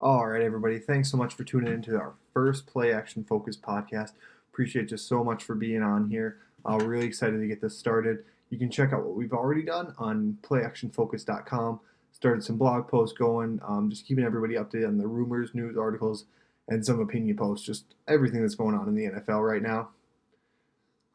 All right, everybody. Thanks so much for tuning into our first Play Action Focus podcast. Appreciate you so much for being on here. We're really excited to get this started. You can check out what we've already done on playactionfocus.com. Started some blog posts going, just keeping everybody updated on the rumors, news articles, and some opinion posts, just everything that's going on in the NFL right now.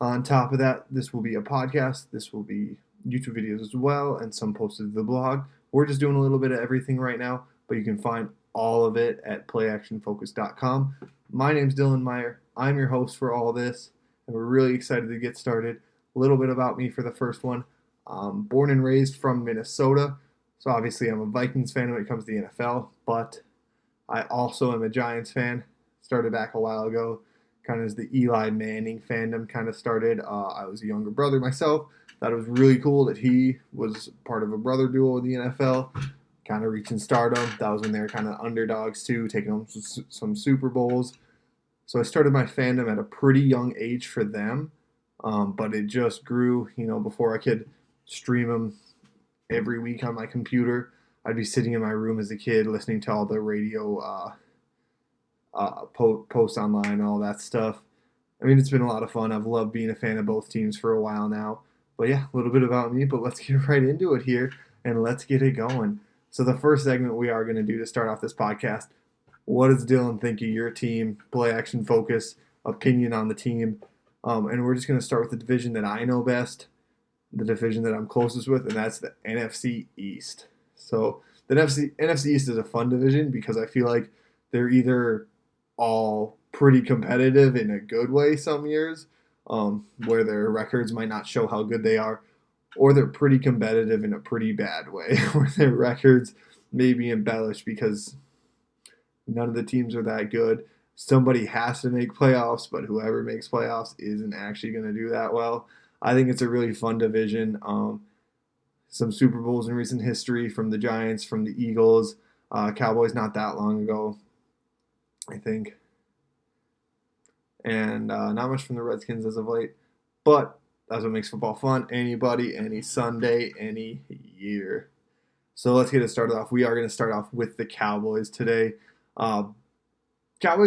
On top of that, this will be a podcast. This will be YouTube videos as well, and some posted to the blog. We're just doing a little bit of everything right now, but you can find all of it at playactionfocus.com. My name's Dylan Meyer. I'm your host for all this, and we're really excited to get started. A little bit about me for the first one. Born and raised from Minnesota, so obviously I'm a Vikings fan when it comes to the NFL, but I also am a Giants fan. Started back a while ago, kind of as the Eli Manning fandom kind of started. I was a younger brother myself. Thought it was really cool that he was part of a brother duo in the NFL, kind of reaching stardom. That was when they were kind of underdogs too, taking home some Super Bowls. So I started my fandom at a pretty young age for them, but it just grew. Before I could stream them every week on my computer, I'd be sitting in my room as a kid listening to all the radio posts online and all that stuff. I mean, it's been a lot of fun. I've loved being a fan of both teams for a while now. But yeah, a little bit about me, but let's get right into it here and let's get it going. So the first segment we are going to do to start off this podcast, what does Dylan think of your team? Play action focus, opinion on the team. And we're just going to start with the division that I know best, the division that I'm closest with, and that's the NFC East. So the NFC East is a fun division because I feel like they're either all pretty competitive in a good way some years, where their records might not show how good they are, or they're pretty competitive in a pretty bad way, where their records may be embellished because none of the teams are that good. Somebody has to make playoffs, but whoever makes playoffs isn't actually going to do that well. I think it's a really fun division. Some Super Bowls in recent history from the Giants, from the Eagles, Cowboys not that long ago, I think. And not much from the Redskins as of late. But that's what makes football fun. Anybody, any Sunday, any year. So let's get it started off. We are going to start off with the Cowboys today. Cowboys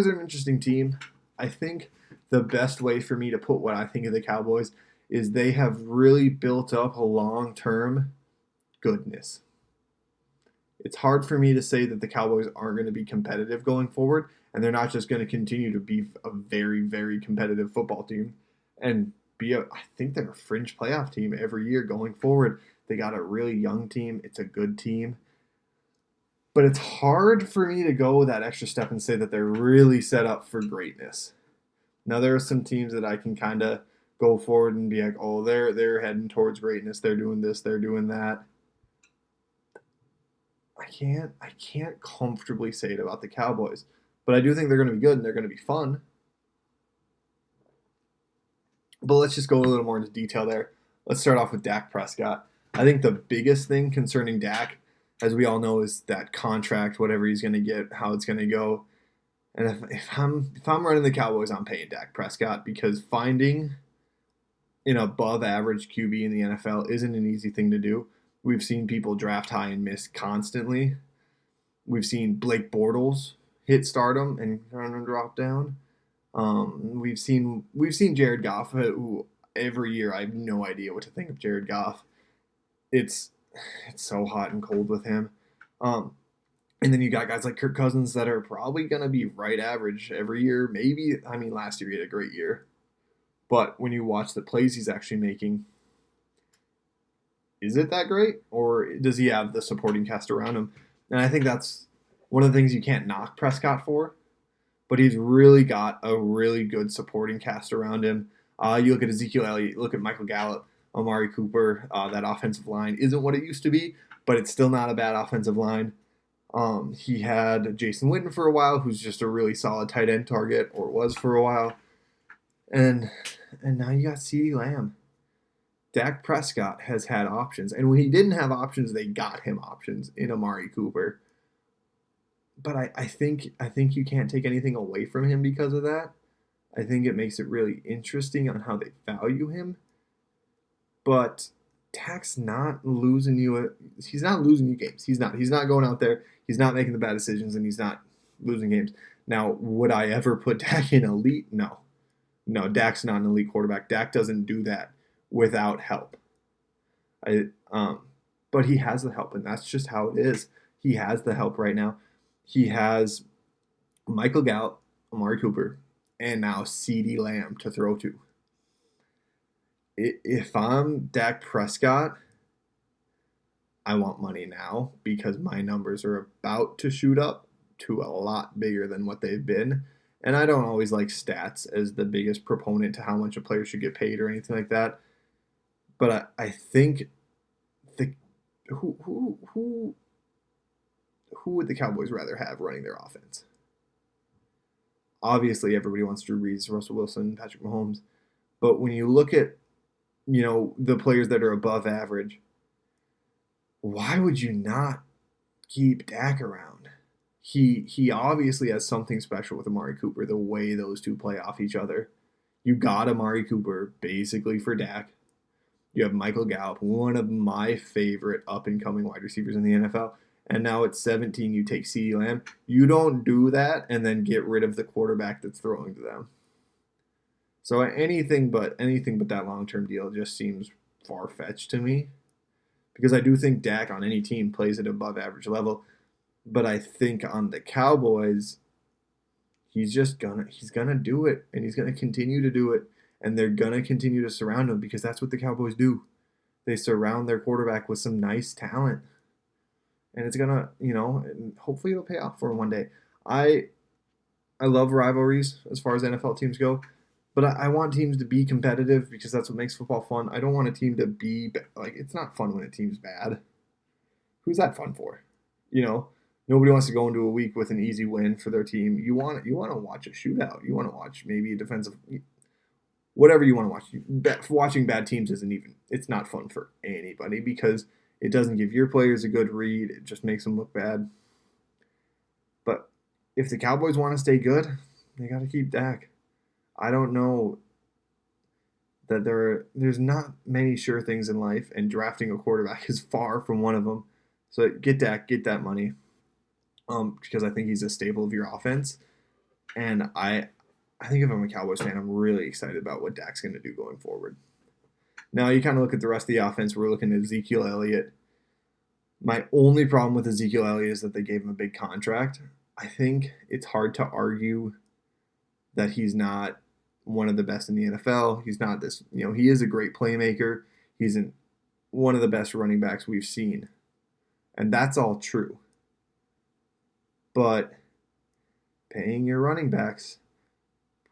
are an interesting team. I think the best way for me to put what I think of the Cowboys is they have really built up a long-term goodness. It's hard for me to say that the Cowboys aren't going to be competitive going forward, and they're not just going to continue to be a very, very competitive football team and I think they're a fringe playoff team every year going forward. They got a really young team. It's a good team. But it's hard for me to go that extra step and say that they're really set up for greatness. Now, there are some teams that I can kind of go forward and be like, oh, they're heading towards greatness. They're doing this. They're doing that. I can't comfortably say it about the Cowboys. But I do think they're going to be good and they're going to be fun. But let's just go a little more into detail there. Let's start off with Dak Prescott. I think the biggest thing concerning Dak, as we all know, is that contract, whatever he's going to get, how it's going to go. And if I'm running the Cowboys, I'm paying Dak Prescott because finding an above-average QB in the NFL isn't an easy thing to do. We've seen people draft high and miss constantly. We've seen Blake Bortles hit stardom and kind of drop down. We've seen Jared Goff, who every year I have no idea what to think of Jared Goff. It's so hot and cold with him. And then you got guys like Kirk Cousins that are probably going to be right average every year. Maybe, last year he had a great year. But when you watch the plays he's actually making, is it that great? Or does he have the supporting cast around him? And I think that's one of the things you can't knock Prescott for. But he's really got a really good supporting cast around him. You look at Ezekiel Elliott, look at Michael Gallup, Amari Cooper. That offensive line isn't what it used to be, but it's still not a bad offensive line. He had Jason Witten for a while, who's just a really solid tight end target, or was for a while. And now you got CeeDee Lamb. Dak Prescott has had options. And when he didn't have options, they got him options in Amari Cooper. But I think you can't take anything away from him because of that. I think it makes it really interesting on how they value him. But Dak's not losing you. He's not losing you games. He's not going out there. He's not making the bad decisions, and he's not losing games. Now, would I ever put Dak in elite? No. No, Dak's not an elite quarterback. Dak doesn't do that without help. But he has the help, and that's just how it is. He has the help right now. He has Michael Gallup, Amari Cooper, and now CeeDee Lamb to throw to. If I'm Dak Prescott, I want money now because my numbers are about to shoot up to a lot bigger than what they've been. And I don't always like stats as the biggest proponent to how much a player should get paid or anything like that. But I think who would the Cowboys rather have running their offense? Obviously, everybody wants Drew Brees, Russell Wilson, Patrick Mahomes. But when you look at, the players that are above average, why would you not keep Dak around? He obviously has something special with Amari Cooper, the way those two play off each other. You got Amari Cooper basically for Dak. You have Michael Gallup, one of my favorite up-and-coming wide receivers in the NFL. And now at 17, you take CeeDee Lamb. You don't do that and then get rid of the quarterback that's throwing to them. So anything but that long-term deal just seems far-fetched to me. Because I do think Dak on any team plays at above average level. But I think on the Cowboys, he's gonna do it. And he's gonna continue to do it. And they're gonna continue to surround him because that's what the Cowboys do. They surround their quarterback with some nice talent. And it's gonna, hopefully it'll pay off for him one day. I love rivalries as far as NFL teams go. But I want teams to be competitive because that's what makes football fun. I don't want a team to be it's not fun when a team's bad. Who's that fun for? Nobody wants to go into a week with an easy win for their team. You want to watch a shootout. You want to watch maybe a defensive, whatever you want to watch. Watching bad teams it's not fun for anybody because it doesn't give your players a good read. It just makes them look bad. But if the Cowboys want to stay good, they got to keep Dak. I don't know that there's not many sure things in life, and drafting a quarterback is far from one of them. So get Dak, get that money, because I think he's a staple of your offense. And I think if I'm a Cowboys fan, I'm really excited about what Dak's going to do going forward. Now you kind of look at the rest of the offense. We're looking at Ezekiel Elliott. My only problem with Ezekiel Elliott is that they gave him a big contract. I think it's hard to argue that he's not one of the best in the NFL. He's not this, he is a great playmaker. He's one of the best running backs we've seen. And that's all true. But paying your running backs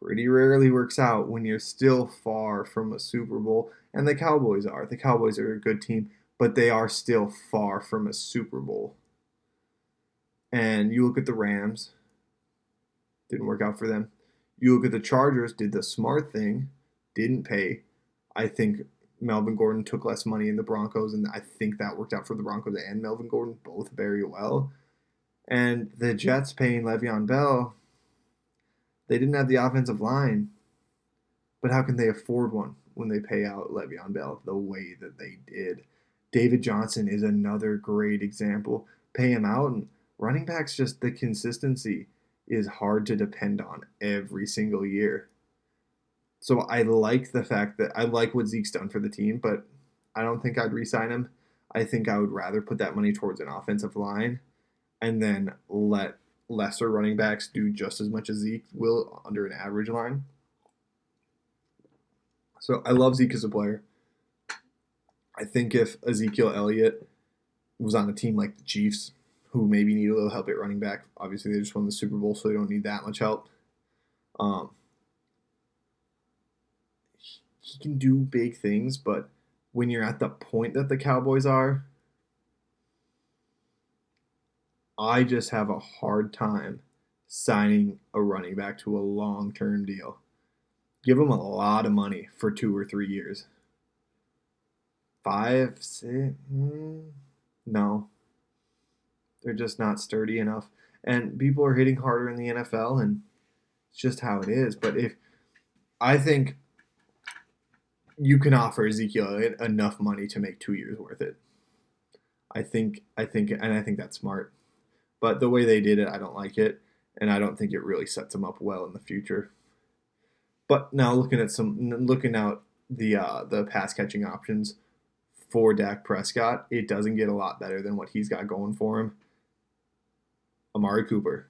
pretty rarely works out when you're still far from a Super Bowl. And the Cowboys are. The Cowboys are a good team, but they are still far from a Super Bowl. And you look at the Rams, didn't work out for them. You look at the Chargers, did the smart thing, didn't pay. I think Melvin Gordon took less money in the Broncos, and I think that worked out for the Broncos and Melvin Gordon both very well. And the Jets paying Le'Veon Bell, they didn't have the offensive line, but how can they afford one when they pay out Le'Veon Bell the way that they did? David Johnson is another great example. Pay him out, and running backs, just the consistency is hard to depend on every single year. So I like the fact that I like what Zeke's done for the team, but I don't think I'd re-sign him. I think I would rather put that money towards an offensive line and then let lesser running backs do just as much as Zeke will under an average line. So I love Zeke as a player. I think if Ezekiel Elliott was on a team like the Chiefs, who maybe need a little help at running back. Obviously, they just won the Super Bowl, so they don't need that much help. He can do big things, but when you're at the point that the Cowboys are, I just have a hard time signing a running back to a long-term deal. Give him a lot of money for 2 or 3 years. 5, 6, no. They're just not sturdy enough. And people are hitting harder in the NFL, and it's just how it is. But I think you can offer Ezekiel enough money to make 2 years worth it. I think that's smart. But the way they did it, I don't like it. and I don't think it really sets him up well in the future. But now looking out the pass catching options for Dak Prescott, it doesn't get a lot better than what he's got going for him. Amari Cooper,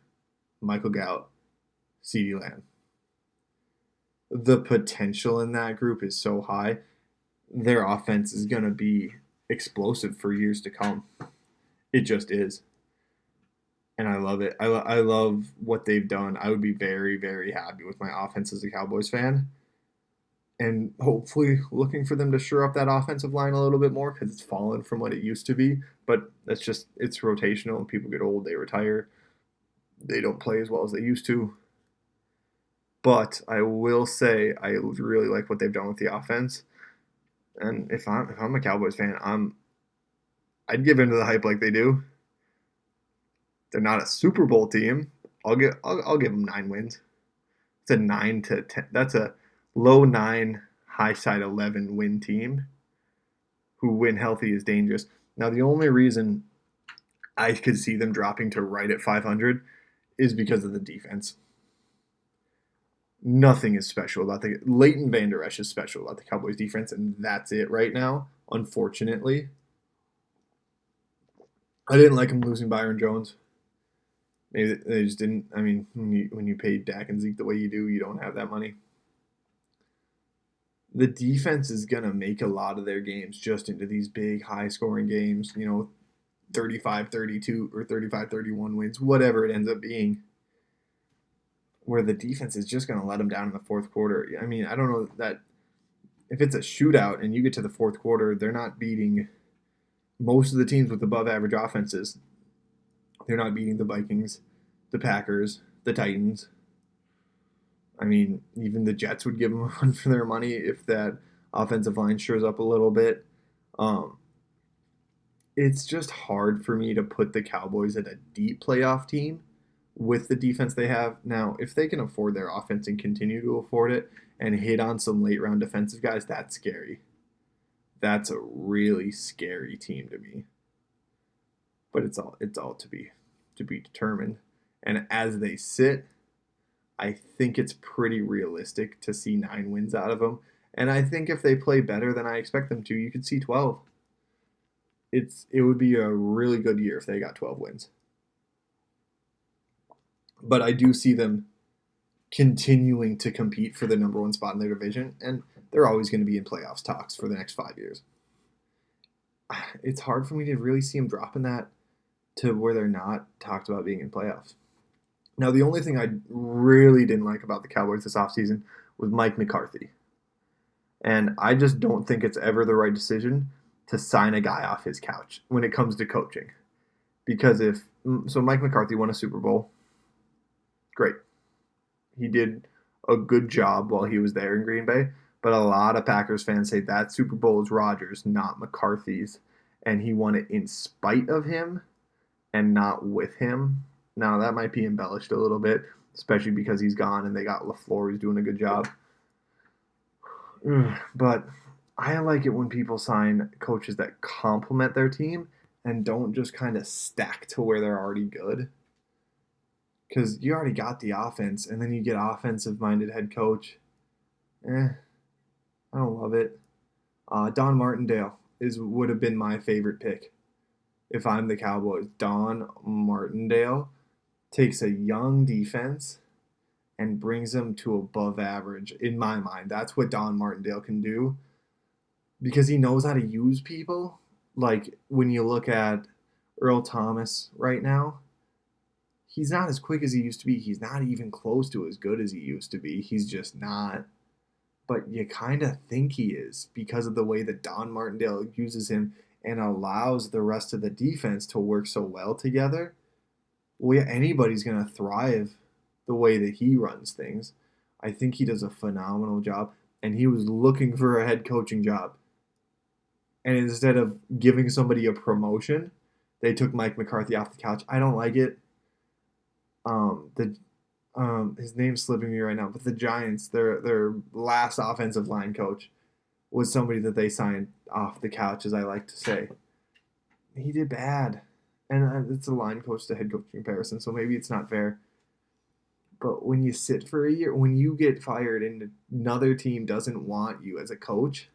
Michael Gallup, CeeDee Lamb. The potential in that group is so high. Their offense is going to be explosive for years to come. It just is. And I love it. I love what they've done. I would be very, very happy with my offense as a Cowboys fan. And hopefully looking for them to shore up that offensive line a little bit more because it's fallen from what it used to be. But it's rotational. People get old, they retire. They don't play as well as they used to. But I will say I really like what they've done with the offense. And if I'm a Cowboys fan, I'd give into the hype like they do. They're not a Super Bowl team. I'll give them 9 wins. It's a 9 to 10. That's a low 9, high side 11 win team. Who when healthy is dangerous. Now the only reason I could see them dropping to right at 500 is because of the defense. Nothing is special about Leighton Vander Esch is special about the Cowboys defense, and that's it right now, unfortunately. I didn't like him losing Byron Jones. Maybe they just didn't. I mean, when you pay Dak and Zeke the way you do, you don't have that money. The defense is going to make a lot of their games just into these big, high-scoring games, 35-32 or 35-31 wins, whatever it ends up being, where the defense is just going to let them down in the fourth quarter. I mean, I don't know that if it's a shootout and you get to the fourth quarter, they're not beating most of the teams with above-average offenses. They're not beating the Vikings, the Packers, the Titans. I mean, even the Jets would give them a run for their money if that offensive line shores up a little bit. It's just hard for me to put the Cowboys at a deep playoff team with the defense they have. Now, if they can afford their offense and continue to afford it and hit on some late-round defensive guys, that's scary. That's a really scary team to me. But it's all to be determined. And as they sit, I think it's pretty realistic to see 9 wins out of them. And I think if they play better than I expect them to, you could see 12. It would be a really good year if they got 12 wins. But I do see them continuing to compete for the number 1 spot in their division, and they're always going to be in playoffs talks for the next 5 years. It's hard for me to really see them dropping that to where they're not talked about being in playoffs. Now, the only thing I really didn't like about the Cowboys this offseason was Mike McCarthy. And I just don't think it's ever the right decision to sign a guy off his couch when it comes to coaching. Because Mike McCarthy won a Super Bowl. Great. He did a good job while he was there in Green Bay. But a lot of Packers fans say that Super Bowl is Rodgers, not McCarthy's. And he won it in spite of him and not with him. Now, that might be embellished a little bit, especially because he's gone and they got LaFleur who's doing a good job. But I like it when people sign coaches that complement their team and don't just kind of stack to where they're already good. Because you already got the offense, and then you get offensive-minded head coach. I don't love it. Don Martindale would have been my favorite pick if I'm the Cowboys. Don Martindale takes a young defense and brings them to above average. In my mind, that's what Don Martindale can do because he knows how to use people. Like when you look at Earl Thomas right now, he's not as quick as he used to be. He's not even close to as good as he used to be. He's just not. But you kind of think he is because of the way that Don Martindale uses him and allows the rest of the defense to work so well together. Well, yeah, anybody's going to thrive the way that he runs things. I think he does a phenomenal job, and he was looking for a head coaching job. And instead of giving somebody a promotion, they took Mike McCarthy off the couch. I don't like it. His name's slipping me right now, but the Giants, their last offensive line coach, was somebody that they signed off the couch, as I like to say. He did bad. And it's a line coach to head coach comparison, so maybe it's not fair. But when you sit for a year, when you get fired and another team doesn't want you as a coach,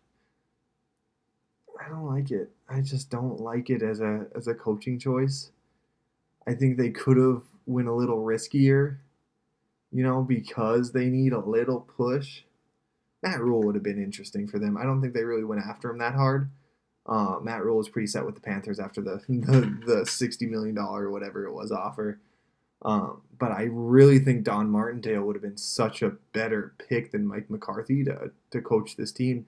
I don't like it. I just don't like it as a coaching choice. I think they could have went a little riskier, because they need a little push. Matt Rule would have been interesting for them. I don't think they really went after him that hard. Matt Rule was pretty set with the Panthers after the $60 million or whatever it was offer. But I really think Don Martindale would have been such a better pick than Mike McCarthy to coach this team.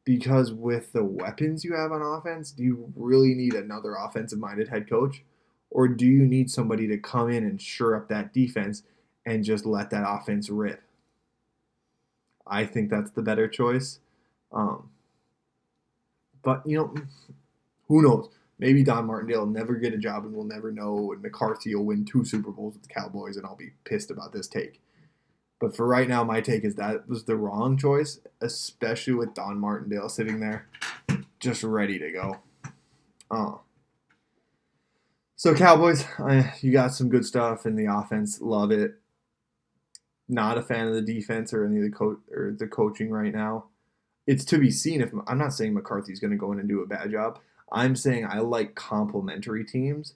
Because with the weapons you have on offense, do you really need another offensive-minded head coach? Or do you need somebody to come in and shore up that defense and just let that offense rip? I think that's the better choice. But, who knows? Maybe Don Martindale will never get a job and we'll never know, and McCarthy will win 2 Super Bowls with the Cowboys, and I'll be pissed about this take. But for right now, my take is that was the wrong choice, especially with Don Martindale sitting there just ready to go. So Cowboys, you got some good stuff in the offense. Love it. Not a fan of the defense or any of the coaching right now. It's to be seen. If I'm not saying McCarthy's going to go in and do a bad job. I'm saying I like complementary teams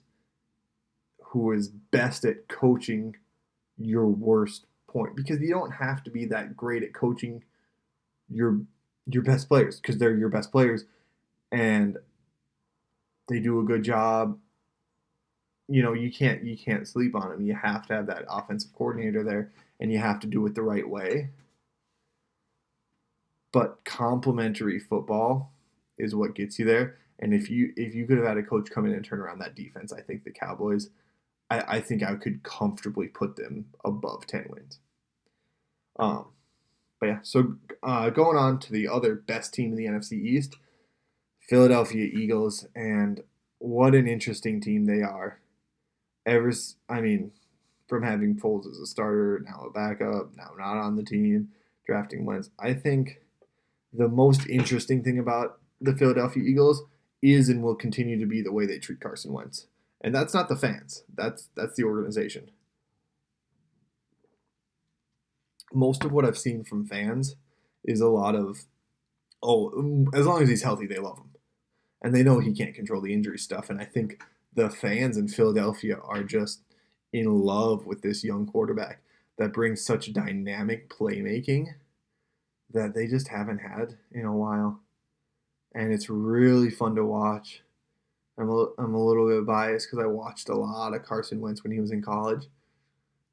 who is best at coaching your worst point, because you don't have to be that great at coaching your best players, because they're your best players and they do a good job. You can't sleep on them. You have to have that offensive coordinator there, and you have to do it the right way. But complementary football is what gets you there. And if you could have had a coach come in and turn around that defense, I think the Cowboys, I think I could comfortably put them above 10 wins. But yeah, so going on to the other best team in the NFC East, Philadelphia Eagles, and what an interesting team they are. From having Foles as a starter, now a backup, now not on the team, drafting Wentz. I think the most interesting thing about the Philadelphia Eagles is and will continue to be the way they treat Carson Wentz. And that's not the fans. That's the organization. Most of what I've seen from fans is a lot of, as long as he's healthy, they love him. And they know he can't control the injury stuff. And I think the fans in Philadelphia are just in love with this young quarterback that brings such dynamic playmaking that they just haven't had in a while. And it's really fun to watch. I'm a little bit biased because I watched a lot of Carson Wentz when he was in college.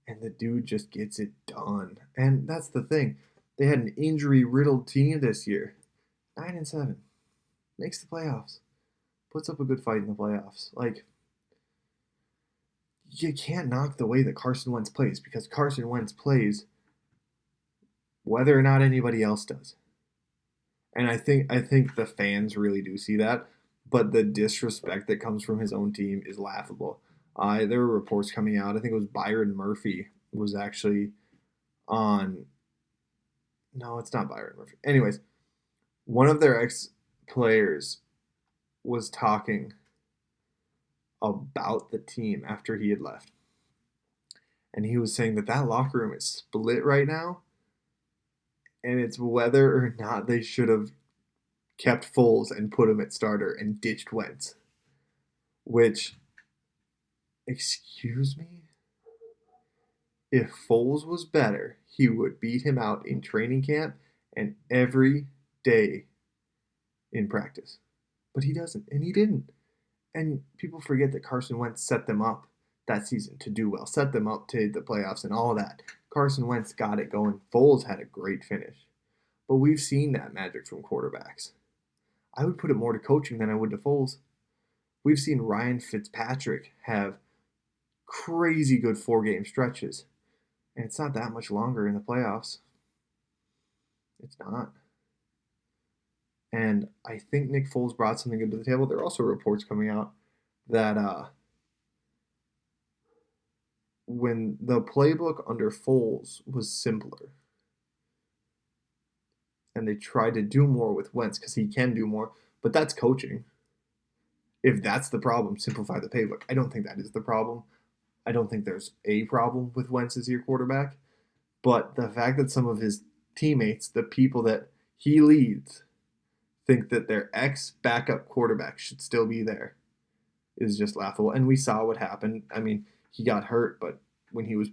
And the dude just gets it done. And that's the thing. They had an injury-riddled team this year. 9-7. Makes the playoffs. Puts up a good fight in the playoffs. You can't knock the way that Carson Wentz plays, because Carson Wentz plays whether or not anybody else does. And I think the fans really do see that, but the disrespect that comes from his own team is laughable. There were reports coming out. I think it was Byron Murphy was actually on. No, it's not Byron Murphy. Anyways, one of their ex-players was talking about the team after he had left. And he was saying that locker room is split right now. And it's whether or not they should have kept Foles and put him at starter and ditched Wentz. Which, excuse me? If Foles was better, he would beat him out in training camp and every day in practice. But he doesn't, and he didn't. And people forget that Carson Wentz set them up that season to do well, set them up to the playoffs and all that. Carson Wentz got it going. Foles had a great finish. But we've seen that magic from quarterbacks. I would put it more to coaching than I would to Foles. We've seen Ryan Fitzpatrick have crazy good 4-game stretches. And it's not that much longer in the playoffs. It's not. And I think Nick Foles brought something good to the table. There are also reports coming out that when the playbook under Foles was simpler, and they tried to do more with Wentz because he can do more, but that's coaching. If that's the problem, simplify the playbook. I don't think that is the problem. I don't think there's a problem with Wentz as your quarterback, but the fact that some of his teammates, the people that he leads, think that their ex backup quarterback should still be there is just laughable. And we saw what happened. I mean, he got hurt, but when he was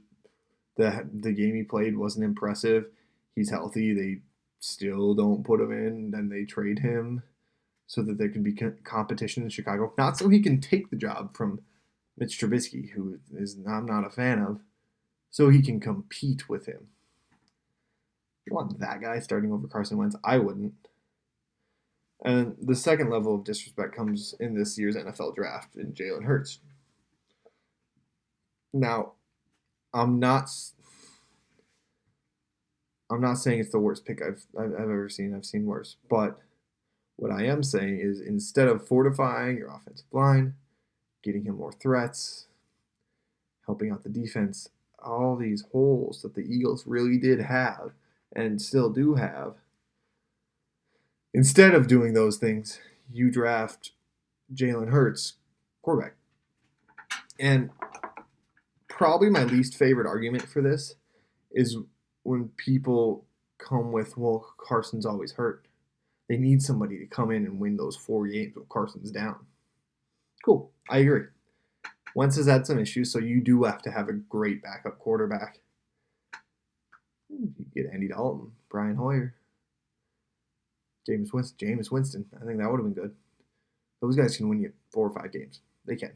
the game he played wasn't impressive. He's healthy. They still don't put him in. Then they trade him so that there can be competition in Chicago. Not so he can take the job from Mitch Trubisky, who is I'm not a fan of, so he can compete with him. You want that guy starting over Carson Wentz? I wouldn't. And the second level of disrespect comes in this year's NFL draft in Jalen Hurts. Now, I'm not saying it's the worst pick I've ever seen. I've seen worse, but what I am saying is instead of fortifying your offensive line, getting him more threats, helping out the defense, all these holes that the Eagles really did have and still do have, instead of doing those things, you draft Jalen Hurts, quarterback. And probably my least favorite argument for this is when people come with, well, Carson's always hurt. They need somebody to come in and win those 4 games with Carson's down. Cool. I agree. Wentz has had some issues, so you do have to have a great backup quarterback. You get Andy Dalton, Brian Hoyer, Jameis Winston. I think that would have been good. Those guys can win you 4 or 5 games. They can.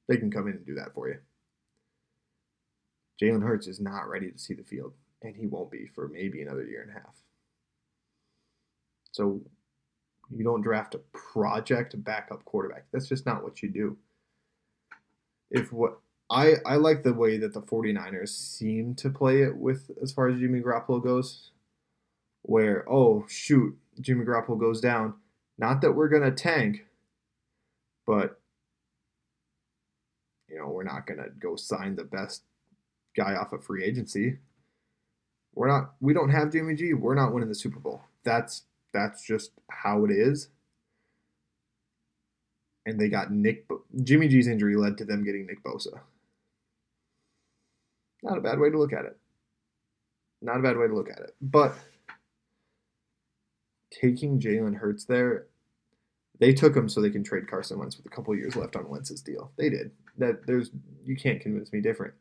They can come in and do that for you. Jalen Hurts is not ready to see the field, and he won't be for maybe another year and a half. So you don't draft a project backup quarterback. That's just not what you do. I like the way that the 49ers seem to play it with as far as Jimmy Garoppolo goes, where, oh, shoot, Jimmy Garoppolo goes down. Not that we're going to tank, but, we're not going to go sign the best guy off of free agency. We don't have Jimmy G. We're not winning the Super Bowl. That's just how it is. And they got Jimmy G's injury led to them getting Nick Bosa. Not a bad way to look at it. But taking Jalen Hurts there, they took him so they can trade Carson Wentz with a couple years left on Wentz's deal. They did. You can't convince me different.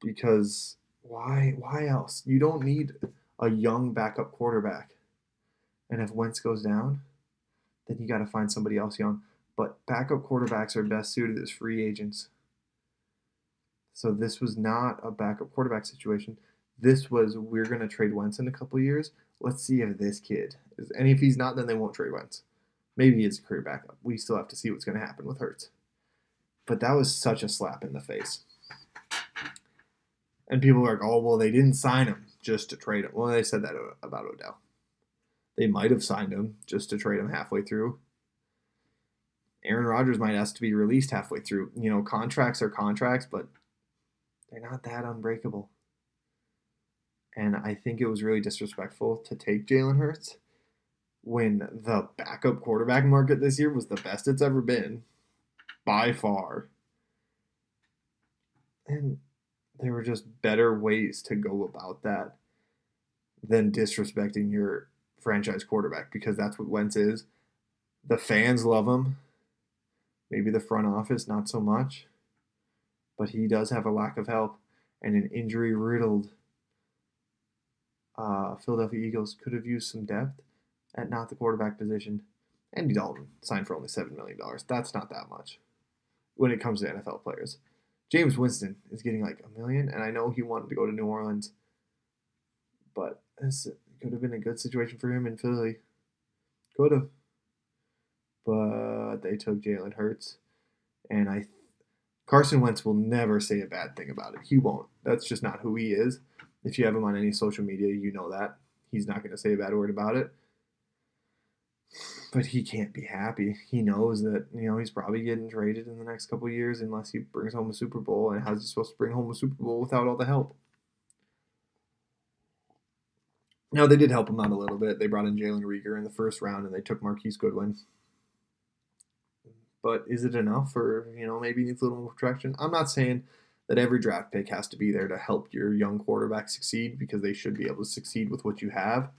Because why else? You don't need a young backup quarterback. And if Wentz goes down, then you got to find somebody else young. But backup quarterbacks are best suited as free agents. So this was not a backup quarterback situation. This was, we're going to trade Wentz in a couple of years. Let's see if this kid is. And if he's not, then they won't trade Wentz. Maybe he is a career backup. We still have to see what's going to happen with Hurts. But that was such a slap in the face. And people were like, oh, well, they didn't sign him just to trade him. Well, they said that about Odell. They might have signed him just to trade him halfway through. Aaron Rodgers might ask to be released halfway through. Contracts are contracts, but they're not that unbreakable. And I think it was really disrespectful to take Jalen Hurts when the backup quarterback market this year was the best it's ever been, by far. And there were just better ways to go about that than disrespecting your franchise quarterback, because that's what Wentz is. The fans love him. Maybe the front office, not so much. But he does have a lack of help, and an injury-riddled Philadelphia Eagles could have used some depth at not the quarterback position. Andy Dalton signed for only $7 million. That's not that much when it comes to NFL players. Jameis Winston is getting like $1 million, and I know he wanted to go to New Orleans, but this could have been a good situation for him in Philly. Could have. But they took Jalen Hurts, and Carson Wentz will never say a bad thing about it. He won't. That's just not who he is. If you have him on any social media, you know that. He's not going to say a bad word about it. But he can't be happy. He knows that, he's probably getting traded in the next couple of years unless he brings home a Super Bowl. And how's he supposed to bring home a Super Bowl without all the help? Now, they did help him out a little bit. They brought in Jalen Reagor in the first round, and they took Marquise Goodwin. but is it enough, or maybe needs a little more traction? I'm not saying that every draft pick has to be there to help your young quarterback succeed, because they should be able to succeed with what you have.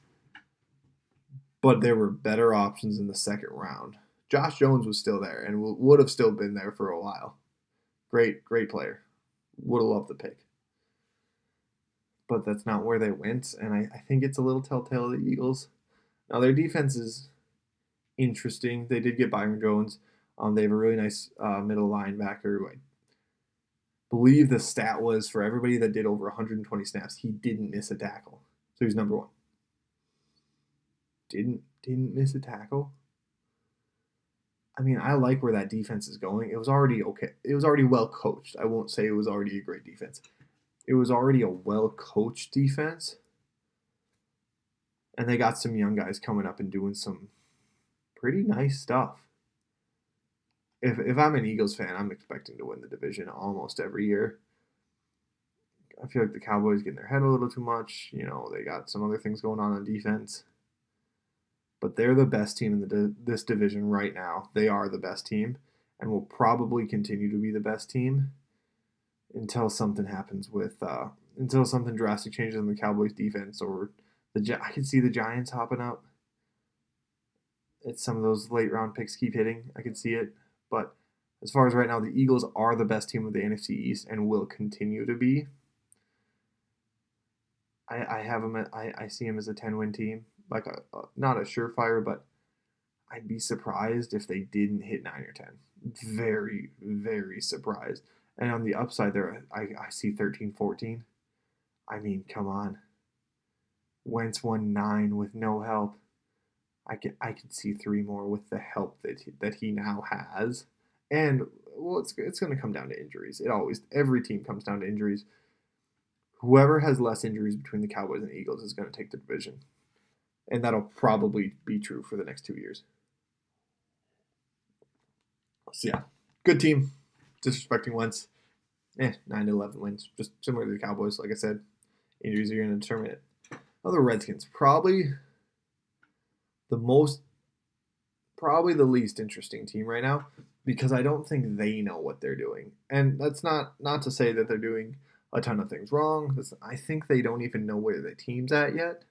But there were better options in the second round. Josh Jones was still there and would have still been there for a while. Great player. Would have loved the pick. But that's not where they went, and I think it's a little telltale of the Eagles. Now, their defense is interesting. They did get Byron Jones. They have a really nice middle linebacker who I believe the stat was, for everybody that did over 120 snaps, he didn't miss a tackle. So he's number one. Didn't miss a tackle. I mean, I like where that defense is going. It was already okay. It was already well coached. I won't say it was already a great defense. It was already a well coached defense. And they got some young guys coming up and doing some pretty nice stuff. If I'm an Eagles fan, I'm expecting to win the division almost every year. I feel like the Cowboys getting their head a little too much. They got some other things going on defense. But they're the best team in this division right now. They are the best team and will probably continue to be the best team until something happens until something drastic changes in the Cowboys defense, or I can see the Giants hopping up. It's some of those late round picks keep hitting. I can see it. But as far as right now, the Eagles are the best team of the NFC East and will continue to be. I have them. I see them as a 10-win team, like not a surefire, but I'd be surprised if they didn't hit 9 or 10. Very, very surprised. And on the upside there, I see 13-14. I mean, come on. Wentz won 9 with no help. I could see 3 more with the help that he now has. And well, it's going to come down to injuries. Every team comes down to injuries. Whoever has less injuries between the Cowboys and the Eagles is going to take the division. And that'll probably be true for the next 2 years. So yeah, good team. Disrespecting Wentz. 9-11 wins. Just similar to the Cowboys, like I said. Injuries are going to determine it. Other Redskins, probably the least interesting team right now, because I don't think they know what they're doing. And that's not to say that they're doing a ton of things wrong. I think they don't even know where the team's at yet,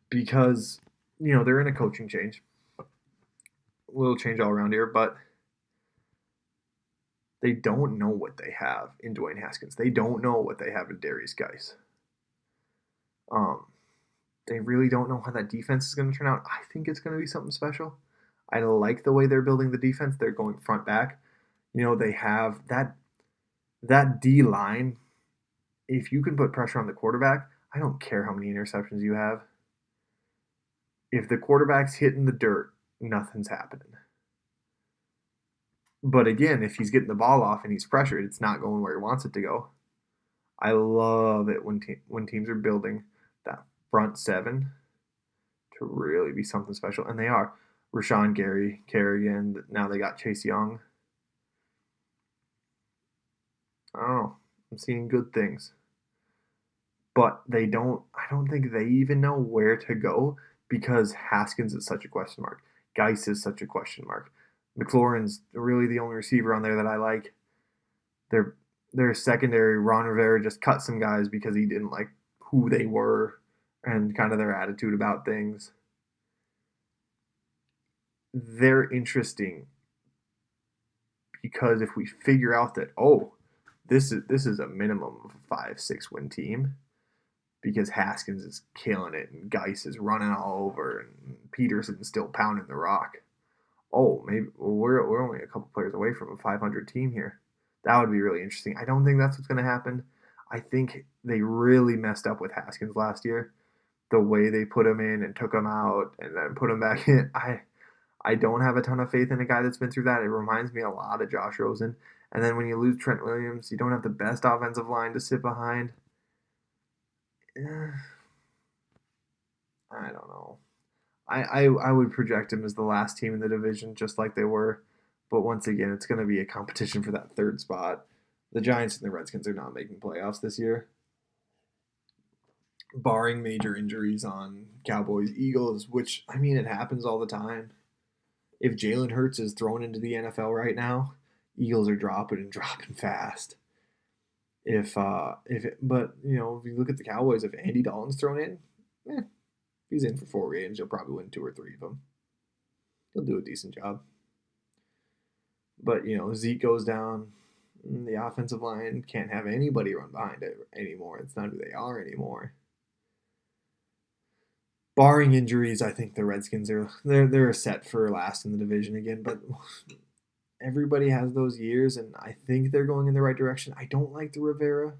because they're in a coaching change. A little change all around here, but they don't know what they have in Dwayne Haskins. They don't know what they have in Darius Geis. They really don't know how that defense is going to turn out. I think it's going to be something special. I like the way they're building the defense. They're going front back. They have that D line. If you can put pressure on the quarterback, I don't care how many interceptions you have. If the quarterback's hitting the dirt, nothing's happening. But again, if he's getting the ball off and he's pressured, it's not going where he wants it to go. I love it when teams are building that front seven to really be something special. And they are. Rashawn Gary, Kerrigan, now they got Chase Young. I don't know. I'm seeing good things. But I don't think they even know where to go, because Haskins is such a question mark. Geis is such a question mark. McLaurin's really the only receiver on there that I like. Their secondary, Ron Rivera just cut some guys because he didn't like who they were and kind of their attitude about things. They're interesting because if we figure out that, this is a minimum of a 5-6 win team, because Haskins is killing it and Geis is running all over and Peterson's still pounding the rock. Maybe we're only a couple players away from a 500 team here. That would be really interesting. I don't think that's what's going to happen. I think they really messed up with Haskins last year. The way they put him in and took him out and then put him back in. I don't have a ton of faith in a guy that's been through that. It reminds me a lot of Josh Rosen. And then when you lose Trent Williams, you don't have the best offensive line to sit behind. I don't know. I would project him as the last team in the division, just like they were. But once again, it's going to be a competition for that third spot. The Giants and the Redskins are not making playoffs this year, barring major injuries on Cowboys, Eagles, which, I mean, it happens all the time. if Jalen Hurts is thrown into the NFL right now, Eagles are dropping and dropping fast. But you know, if you look at the Cowboys, if Andy Dalton's thrown in, if he's in for 4 games, he'll probably win 2 or 3 of them. He'll do a decent job. But you know, Zeke goes down. The offensive line can't have anybody run behind it anymore. It's not who they are anymore. Barring injuries, I think the Redskins they're set for last in the division again. But everybody has those years, and I think they're going in the right direction. I don't like the Rivera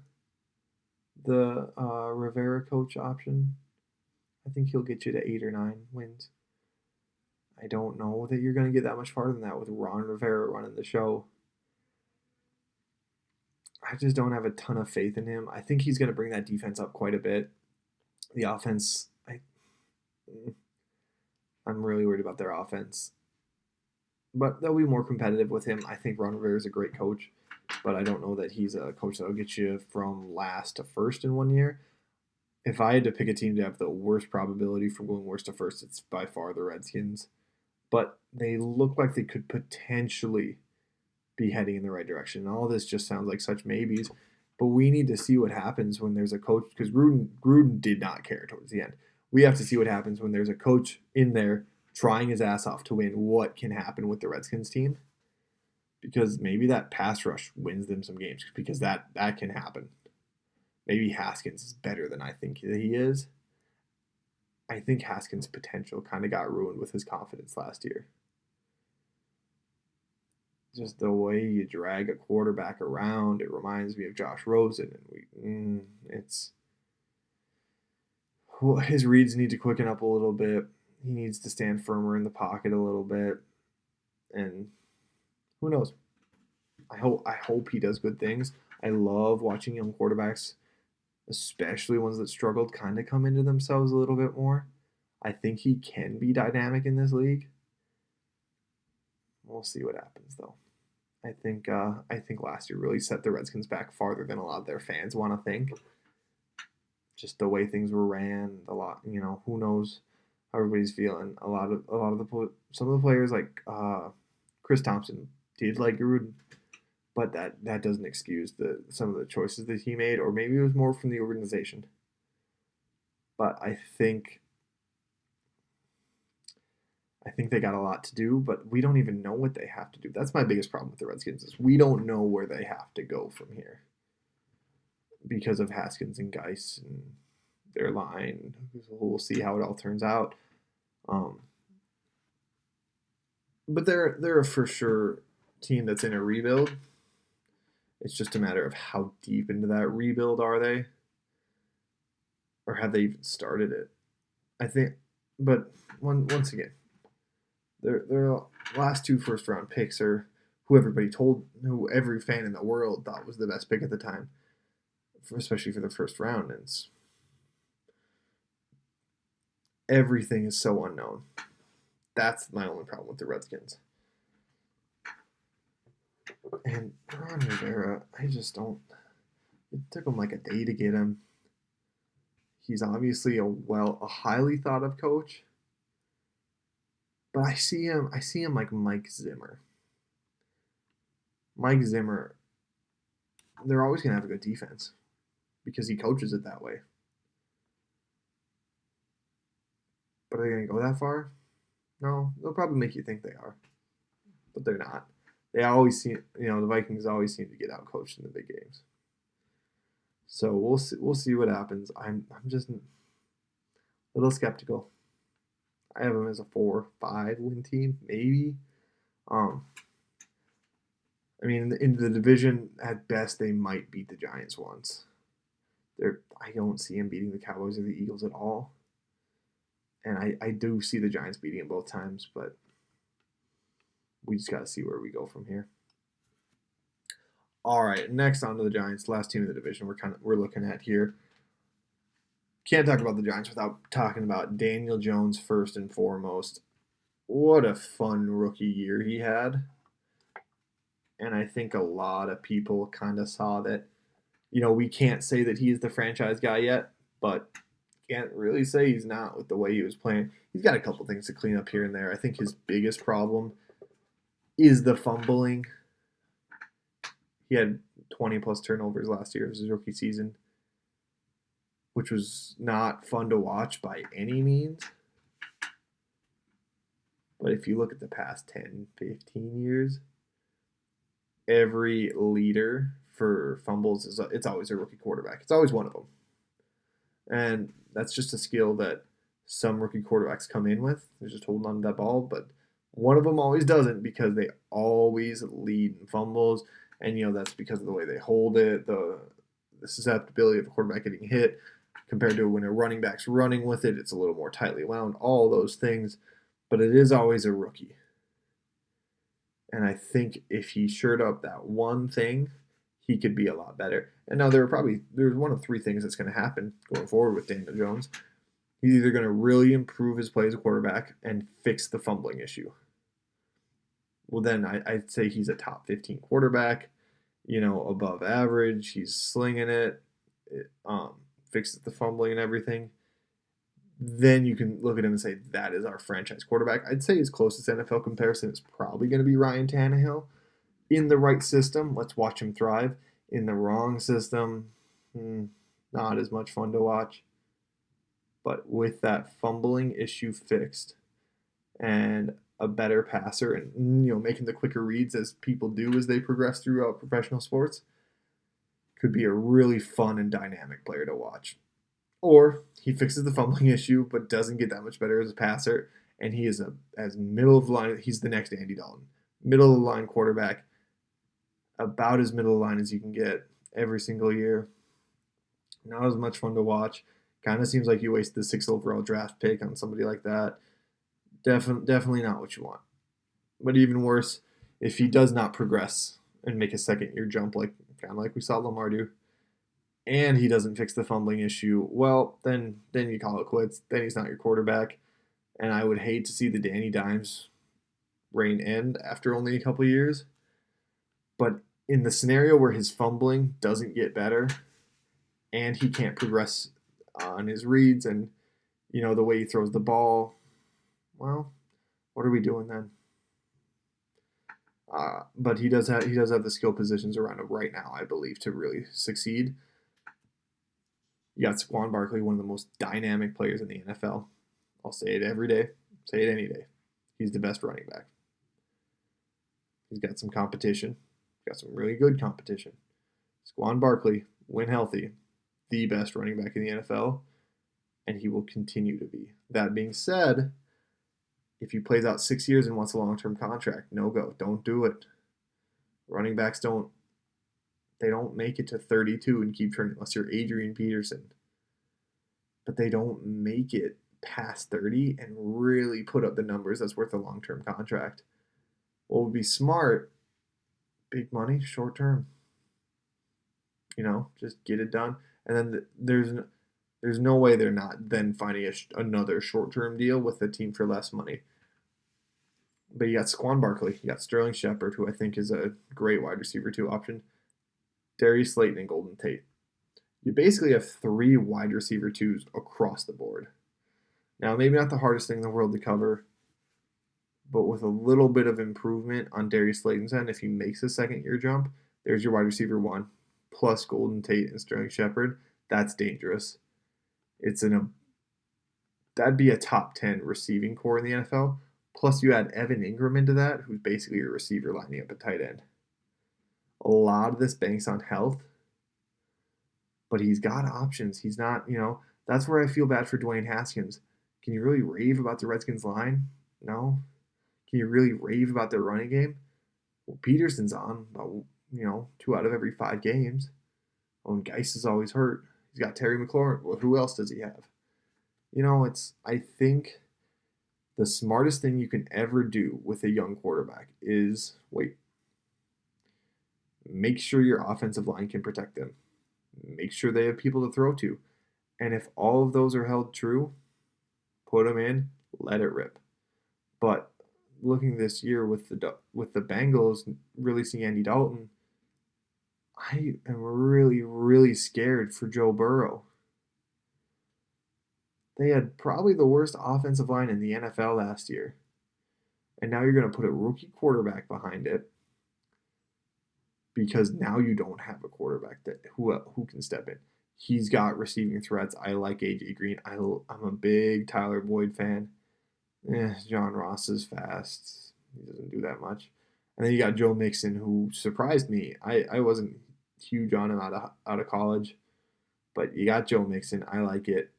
coach option. I think he'll get you to 8 or 9 wins. I don't know that you're going to get that much farther than that with Ron Rivera running the show. I just don't have a ton of faith in him. I think he's going to bring that defense up quite a bit. The offense, I'm really worried about their offense. But they'll be more competitive with him. I think Ron Rivera is a great coach, but I don't know that he's a coach that will get you from last to first in 1 year. If I had to pick a team to have the worst probability from going worst to first, it's by far the Redskins. But they look like they could potentially be heading in the right direction. And all this just sounds like such maybes. But we need to see what happens when there's a coach, because Gruden did not care towards the end. We have to see what happens when there's a coach in there trying his ass off to win. What can happen with the Redskins team? Because maybe that pass rush wins them some games, because that can happen. Maybe Haskins is better than I think that he is. I think Haskins' potential kind of got ruined with his confidence last year. Just the way you drag a quarterback around, it reminds me of Josh Rosen, and his reads need to quicken up a little bit. He needs to stand firmer in the pocket a little bit, and who knows? I hope he does good things. I love watching young quarterbacks, especially ones that struggled, kind of come into themselves a little bit more. I think he can be dynamic in this league. We'll see what happens, though. I think last year really set the Redskins back farther than a lot of their fans want to think. Just the way things were ran, who knows how everybody's feeling. Some of the players like Chris Thompson did like Gruden, but that doesn't excuse some of the choices that he made, or maybe it was more from the organization. But I think they got a lot to do, but we don't even know what they have to do. That's my biggest problem with the Redskins, is we don't know where they have to go from here because of Haskins and Geis and their line. We'll see how it all turns out. But they're a for sure team that's in a rebuild. It's just a matter of how deep into that rebuild are they, or have they even started it? I think, but once again, their last 2 first-round picks are who every fan in the world thought was the best pick at the time, especially for the first round. And everything is so unknown. That's my only problem with the Redskins. And Ron Rivera, I just don't. It took him like a day to get him. He's obviously a highly thought of coach. But I see him like Mike Zimmer. Mike Zimmer, they're always gonna have a good defense because he coaches it that way. But are they gonna go that far? No, they'll probably make you think they are, but they're not. They always seem, the Vikings always seem to get out coached in the big games. So we'll see what happens. I'm just a little skeptical. I have them as a 4-5 win team, maybe. In the division, at best, they might beat the Giants once. I don't see them beating the Cowboys or the Eagles at all. And I do see the Giants beating them both times, but we just got to see where we go from here. All right, next on to the Giants, last team in the division we're looking at here. Can't talk about the Giants without talking about Daniel Jones first and foremost. What a fun rookie year he had. And I think a lot of people kind of saw that, we can't say that he's the franchise guy yet, but can't really say he's not with the way he was playing. He's got a couple things to clean up here and there. I think his biggest problem is the fumbling. He had 20 plus turnovers last year. It was his rookie season, which was not fun to watch by any means. But if you look at the past 10, 15 years, every leader for fumbles it's always a rookie quarterback. It's always one of them. And that's just a skill that some rookie quarterbacks come in with. They're just holding on to that ball, but one of them always doesn't because they always lead in fumbles. And, that's because of the way they hold it, the susceptibility of a quarterback getting hit compared to when a running back's running with it. It's a little more tightly wound, all those things. But it is always a rookie. And I think if he shored up that one thing, he could be a lot better. And now there's one of three things that's going to happen going forward with Daniel Jones. He's either going to really improve his play as a quarterback and fix the fumbling issue. Well, then I'd say he's a top 15 quarterback, above average. He's slinging it, fixes the fumbling and everything. Then you can look at him and say, that is our franchise quarterback. I'd say his closest NFL comparison is probably going to be Ryan Tannehill. In the right system, let's watch him thrive. In the wrong system, not as much fun to watch. But with that fumbling issue fixed and a better passer and, making the quicker reads as people do as they progress throughout professional sports, could be a really fun and dynamic player to watch. Or he fixes the fumbling issue but doesn't get that much better as a passer, and he is as middle of the line. He's the next Andy Dalton. Middle of the line quarterback, about as middle of the line as you can get every single year. Not as much fun to watch. Kind of seems like you wasted the 6th overall draft pick on somebody like that. Definitely not what you want. But even worse, if he does not progress and make a second-year jump, kind of like we saw Lamar do, and he doesn't fix the fumbling issue, well, then you call it quits. Then he's not your quarterback. And I would hate to see the Danny Dimes reign end after only a couple years. But in the scenario where his fumbling doesn't get better and he can't progress on his reads and, the way he throws the ball, well, what are we doing then? But he does have the skill positions around him right now, I believe, to really succeed. You got Saquon Barkley, one of the most dynamic players in the NFL. I'll say it every day, say it any day. He's the best running back. He's got some competition. Got some really good competition. Saquon Barkley, when healthy, the best running back in the NFL, and he will continue to be. That being said, if he plays out 6 years and wants a long-term contract, no go. Don't do it. Running backs don't make it to 32 and keep turning unless you're Adrian Peterson. But they don't make it past 30 and really put up the numbers that's worth a long-term contract. What would be smart? Big money, short term. Just get it done. And then there's no way they're not then finding another short-term deal with a team for less money. But you got Saquon Barkley, you got Sterling Shepard, who I think is a great wide receiver 2 option, Darius Slayton, and Golden Tate. You basically have 3 wide receiver 2s across the board. Now, maybe not the hardest thing in the world to cover, but with a little bit of improvement on Darius Slayton's end, if he makes a second-year jump, there's your wide receiver 1, plus Golden Tate and Sterling Shepard. That's dangerous. That'd be a top 10 receiving core in the NFL. Plus, you add Evan Ingram into that, who's basically your receiver lining up at tight end. A lot of this banks on health, but he's got options. He's not, that's where I feel bad for Dwayne Haskins. Can you really rave about the Redskins line? No. Can you really rave about their running game? Well, Peterson's on about, 2 out of every 5 games. Oh, and Geis is always hurt. He's got Terry McLaurin. Well, who else does he have? I think the smartest thing you can ever do with a young quarterback is wait. Make sure your offensive line can protect them. Make sure they have people to throw to. And if all of those are held true, put them in, let it rip. But looking this year with the Bengals releasing Andy Dalton, I am really, really scared for Joe Burrow. They had probably the worst offensive line in the NFL last year. And now you're going to put a rookie quarterback behind it because now you don't have a quarterback who can step in. He's got receiving threats. I like AJ Green. I'm a big Tyler Boyd fan. John Ross is fast. He doesn't do that much. And then you got Joe Mixon, who surprised me. I wasn't huge on him out of college, but you got Joe Mixon. I like it.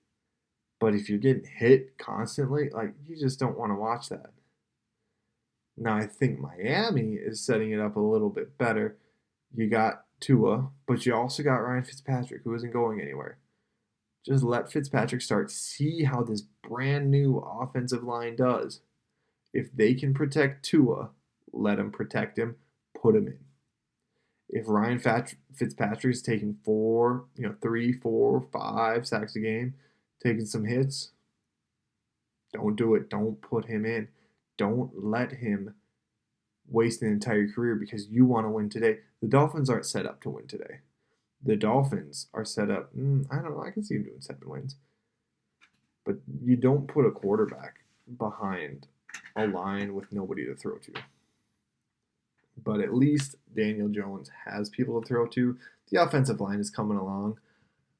But if you're getting hit constantly, like, you just don't want to watch that. Now I think Miami is setting it up a little bit better. You got Tua, but you also got Ryan Fitzpatrick, who isn't going anywhere. Just let Fitzpatrick start. See how this brand new offensive line does. If they can protect Tua, let them protect him. Put him in. If Ryan Fitzpatrick is taking 3, 4, 5 sacks a game, taking some hits, don't do it. Don't put him in. Don't let him waste an entire career because you want to win today. The Dolphins aren't set up to win today. The Dolphins are set up, I don't know, I can see them doing 7 wins. But you don't put a quarterback behind a line with nobody to throw to. But at least Daniel Jones has people to throw to. The offensive line is coming along.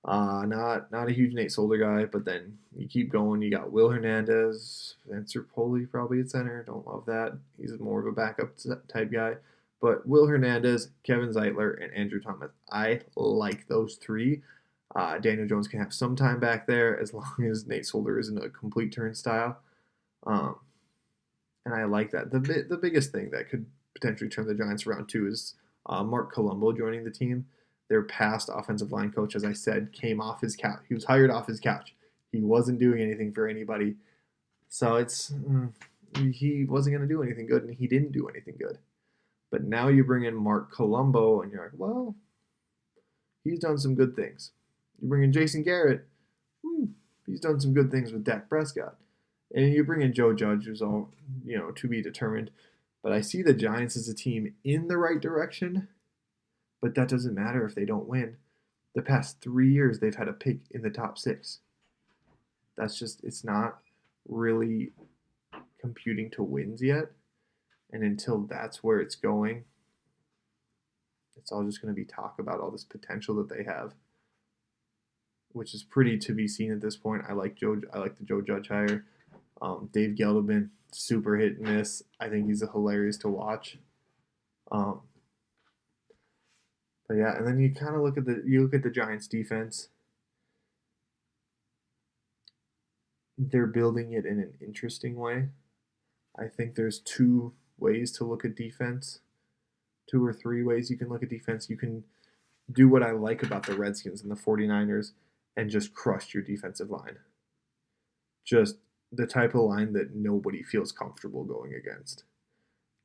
Not a huge Nate Solder guy, but then you keep going. You got Will Hernandez, Spencer Pulley probably at center. Don't love that. He's more of a backup type guy. But Will Hernandez, Kevin Zeitler, and Andrew Thomas. I like those 3. Daniel Jones can have some time back there as long as Nate Solder isn't a complete turnstile. And I like that. The biggest thing that could potentially turn the Giants around too is Mark Colombo joining the team. Their past offensive line coach, as I said, came off his couch. He was hired off his couch. He wasn't doing anything for anybody. So he wasn't going to do anything good, and he didn't do anything good. But now you bring in Mark Colombo, and you're like, well, he's done some good things. You bring in Jason Garrett, he's done some good things with Dak Prescott. And you bring in Joe Judge, who's all, to be determined. But I see the Giants as a team in the right direction, but that doesn't matter if they don't win. The past 3 years, they've had a pick in the top 6. It's not really computing to wins yet. And until that's where it's going, it's all just going to be talk about all this potential that they have, which is pretty to be seen at this point. I like the Joe Judge hire. Dave Gettleman, super hit and miss. I think he's hilarious to watch. But yeah, and then you kind of look at the Giants defense. They're building it in an interesting way. I think there's 2 ways to look at defense. 2 or 3 ways you can look at defense. You can do what I like about the Redskins and the 49ers and just crush your defensive line. Just the type of line that nobody feels comfortable going against.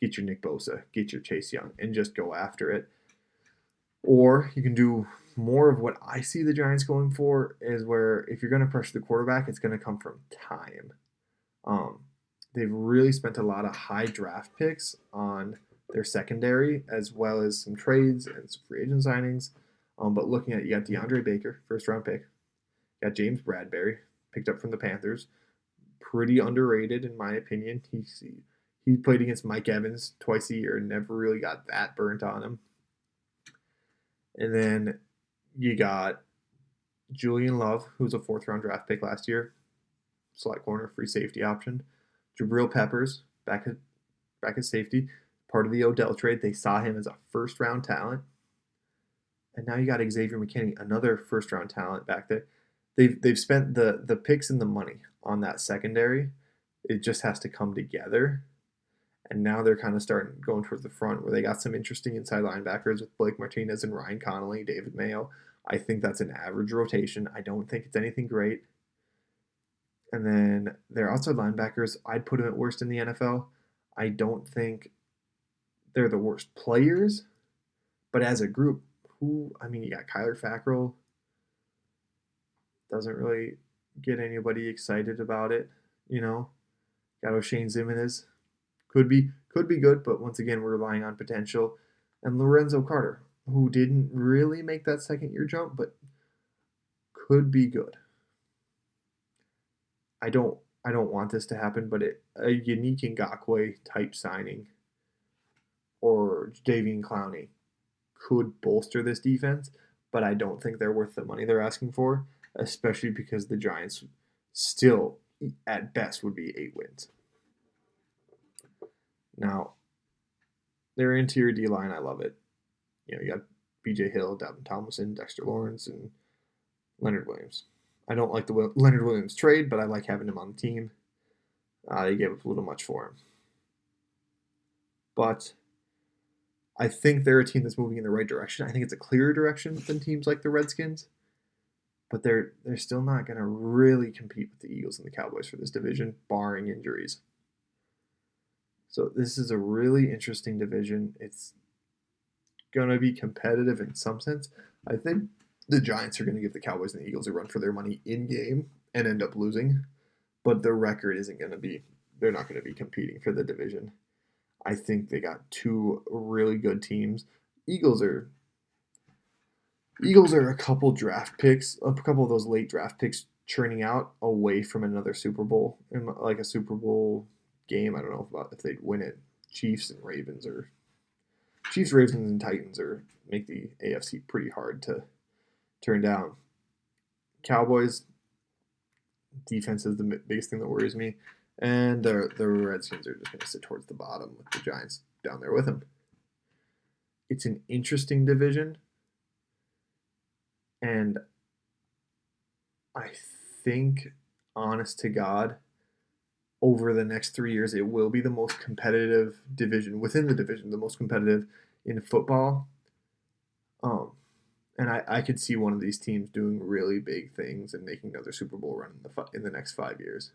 Get your Nick Bosa, get your Chase Young, and just go after it. Or you can do more of what I see the Giants going for, is where if you're going to pressure the quarterback, it's going to come from time. They've really spent a lot of high draft picks on their secondary, as well as some trades and some free agent signings. But looking at, you got DeAndre Baker, first-round pick. You got James Bradberry, picked up from the Panthers. Pretty underrated, in my opinion. He played against Mike Evans twice a year and never really got that burnt on him. And then you got Julian Love, who's a 4th-round draft pick last year. Slot corner, free safety option. Jabril Peppers, back at safety. Part of the Odell trade. They saw him as a first-round talent. And now you got Xavier McKinney, another first-round talent back there. They've spent the picks and the money on that secondary. It just has to come together. And now they're kind of starting going towards the front, where they got some interesting inside linebackers with Blake Martinez and Ryan Connolly, David Mayo. I think that's an average rotation. I don't think it's anything great. And then their outside linebackers, I'd put them at worst in the NFL. I don't think they're the worst players, but as a group, you got Kyler Fackrell. Doesn't really get anybody excited about it, Got O'Shane Zimenez. Could be good, but once again, we're relying on potential. And Lorenzo Carter, who didn't really make that second-year jump, but could be good. I don't I don't want this to happen, but a unique Ngakoue type signing or Davian Clowney could bolster this defense, but I don't think they're worth the money they're asking for, especially because the Giants still, at best, would be 8 wins. Now, their interior D line, I love it. You got B.J. Hill, Dalvin Tomlinson, Dexter Lawrence, and Leonard Williams. I don't like the Leonard Williams trade, but I like having him on the team. They gave up a little much for him. But I think they're a team that's moving in the right direction. I think it's a clearer direction than teams like the Redskins. But they're still not going to really compete with the Eagles and the Cowboys for this division, barring injuries. So this is a really interesting division. It's going to be competitive in some sense. I think the Giants are going to give the Cowboys and the Eagles a run for their money in game and end up losing. But the record isn't going to be, they're not going to be competing for the division. I think they got two really good teams. Eagles are a couple draft picks, a couple of those late draft picks churning out away from another Super Bowl, like a Super Bowl game. I don't know if they'd win it. Chiefs, Ravens, and Titans make the AFC pretty hard to turn down. Cowboys defense is the biggest thing that worries me, and the Redskins are just going to sit towards the bottom with the Giants down there with them. It's an interesting division, and I think, honest to God, over the next 3 years, it will be the most competitive division within the division, the most competitive in football. And I could see one of these teams doing really big things and making another Super Bowl run in the next 5 years.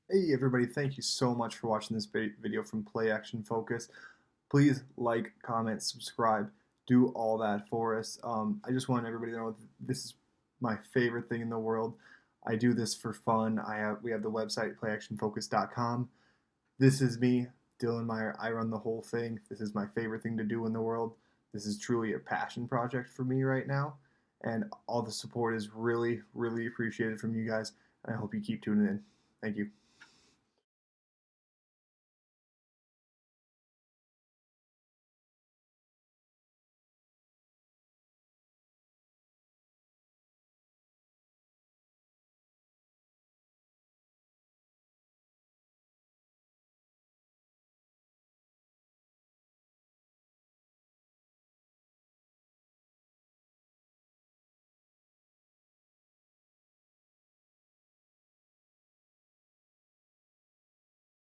Hey everybody, thank you so much for watching this video from Play Action Focus. Please like, comment, subscribe, do all that for us. I just want everybody to know this is my favorite thing in the world. I do this for fun. We have the website playactionfocus.com. This is me, Dylan Meyer. I run the whole thing. This is my favorite thing to do in the world. This is truly a passion project for me right now, and all the support is really, really appreciated from you guys, and I hope you keep tuning in. Thank you.